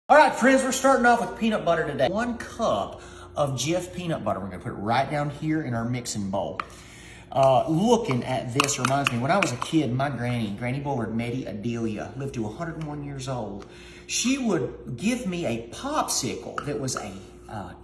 All right, friends, we're starting off with peanut butter today. 1 cup of Jif peanut butter. We're gonna put it right down here in our mixing bowl. Looking at this reminds me, when I was a kid, my Granny Bullard, Meddy Adelia, lived to 101 years old. She would give me a popsicle that was a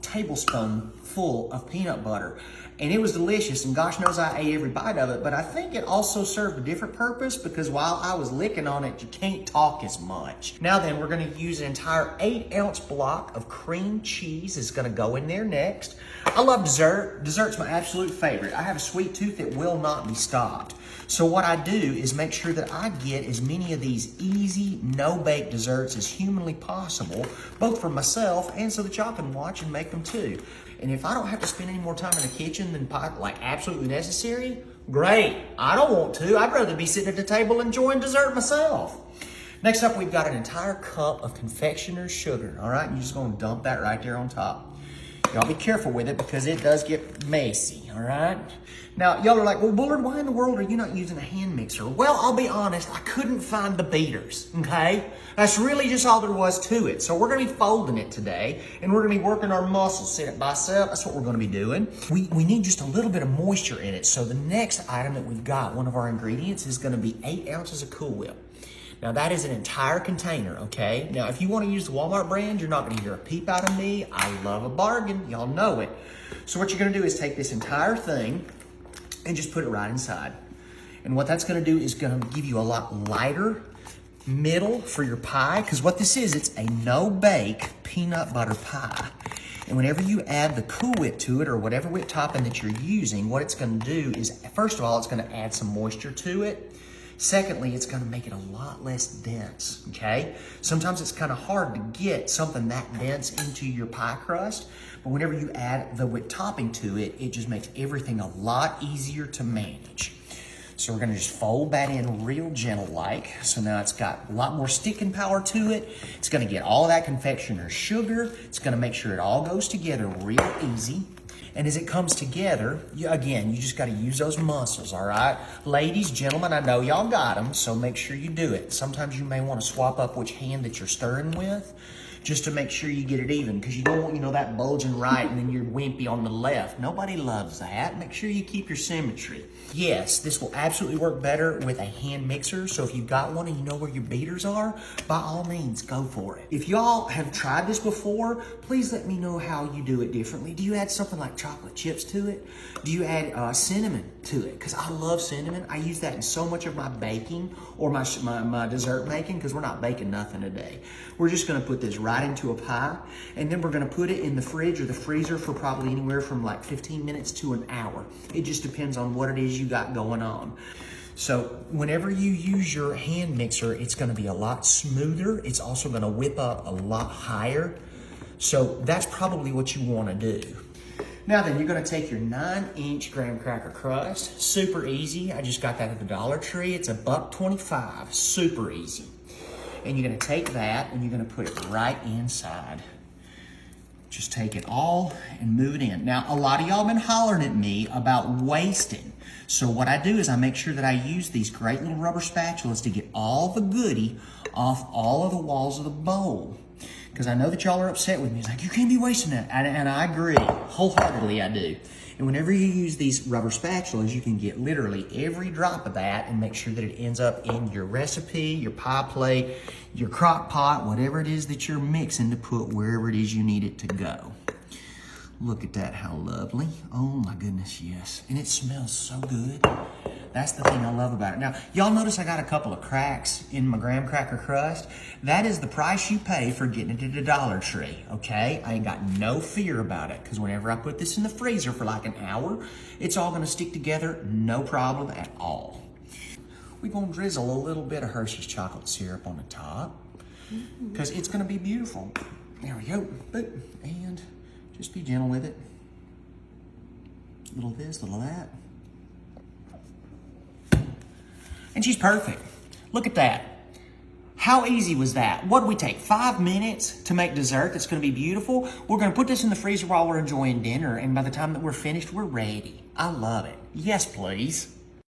tablespoon full of peanut butter. And it was delicious, and gosh knows I ate every bite of it, but I think it also served a different purpose because while I was licking on it, you can't talk as much. Now then, we're gonna use an entire 8-ounce block of cream cheese. It's gonna go in there next. I love dessert. Dessert's my absolute favorite. I have a sweet tooth that will not be stopped. So what I do is make sure that I get as many of these easy, no-bake desserts as humanly possible, both for myself and so that y'all can watch and make them too. And if I don't have to spend any more time in the kitchen than like absolutely necessary, great. I don't want to. I'd rather be sitting at the table enjoying dessert myself. Next up, we've got an entire cup of confectioner's sugar. All right, you're just gonna dump that right there on top. Y'all be careful with it because it does get messy, all right? Now, y'all are like, well, Bullard, why in the world are you not using a hand mixer? Well, I'll be honest, I couldn't find the beaters, okay? That's really just all there was to it. So we're gonna be folding it today, and we're gonna be working our muscles, sit at bicep. That's what we're gonna be doing. We need just a little bit of moisture in it. So the next item that we've got, one of our ingredients, is gonna be 8 ounces of Cool Whip. Now that is an entire container, okay? Now if you wanna use the Walmart brand, you're not gonna hear a peep out of me. I love a bargain, y'all know it. So what you're gonna do is take this entire thing and just put it right inside. And what that's gonna do is gonna give you a lot lighter middle for your pie, because what this is, it's a no-bake peanut butter pie. And whenever you add the Cool Whip to it, or whatever whip topping that you're using, what it's gonna do is, first of all, it's gonna add some moisture to it. Secondly, it's gonna make it a lot less dense, okay? Sometimes it's kind of hard to get something that dense into your pie crust, but whenever you add the whipped topping to it, it just makes everything a lot easier to manage. So we're gonna just fold that in real gentle-like. So now it's got a lot more sticking power to it. It's gonna get all of that confectioner's sugar. It's gonna make sure it all goes together real easy. And as it comes together, again, you just gotta use those muscles, all right? Ladies, gentlemen, I know y'all got them, so make sure you do it. Sometimes you may wanna swap up which hand that you're stirring with, just to make sure you get it even, because you don't want, that bulging right and then you're wimpy on the left. Nobody loves that. Make sure you keep your symmetry. Yes, this will absolutely work better with a hand mixer, so if you've got one and you know where your beaters are, by all means, go for it. If y'all have tried this before, please let me know how you do it differently. Do you add something like chocolate chips to it? Do you add cinnamon to it? Because I love cinnamon. I use that in so much of my baking or my dessert making, because we're not baking nothing today. We're just gonna put this right into a pie, and then we're gonna put it in the fridge or the freezer for probably anywhere from like 15 minutes to an hour. It just depends on what it is you got going on. So whenever you use your hand mixer, it's gonna be a lot smoother. It's also gonna whip up a lot higher. So that's probably what you wanna do. Now then, you're gonna take your 9-inch graham cracker crust. Super easy. I just got that at the Dollar Tree. It's $1.25, super easy. And you're gonna take that and you're gonna put it right inside. Just take it all and move it in. Now, a lot of y'all been hollering at me about wasting. So what I do is I make sure that I use these great little rubber spatulas to get all the goodie off all of the walls of the bowl. Because I know that y'all are upset with me. It's like, you can't be wasting that. And I agree, wholeheartedly I do. And whenever you use these rubber spatulas, you can get literally every drop of that and make sure that it ends up in your recipe, your pie plate, your crock pot, whatever it is that you're mixing to put wherever it is you need it to go. Look at that, how lovely. Oh my goodness, yes. And it smells so good. That's the thing I love about it. Now, y'all notice I got a couple of cracks in my graham cracker crust. That is the price you pay for getting it at the Dollar Tree, okay? I ain't got no fear about it, because whenever I put this in the freezer for like an hour, it's all gonna stick together, no problem at all. We're gonna drizzle a little bit of Hershey's chocolate syrup on the top, because it's gonna be beautiful. There we go, and just be gentle with it. Little this, little that. And she's perfect. Look at that. How easy was that? What did we take? 5 minutes to make dessert that's gonna be beautiful? We're gonna put this in the freezer while we're enjoying dinner, and by the time that we're finished, we're ready. I love it. Yes, please.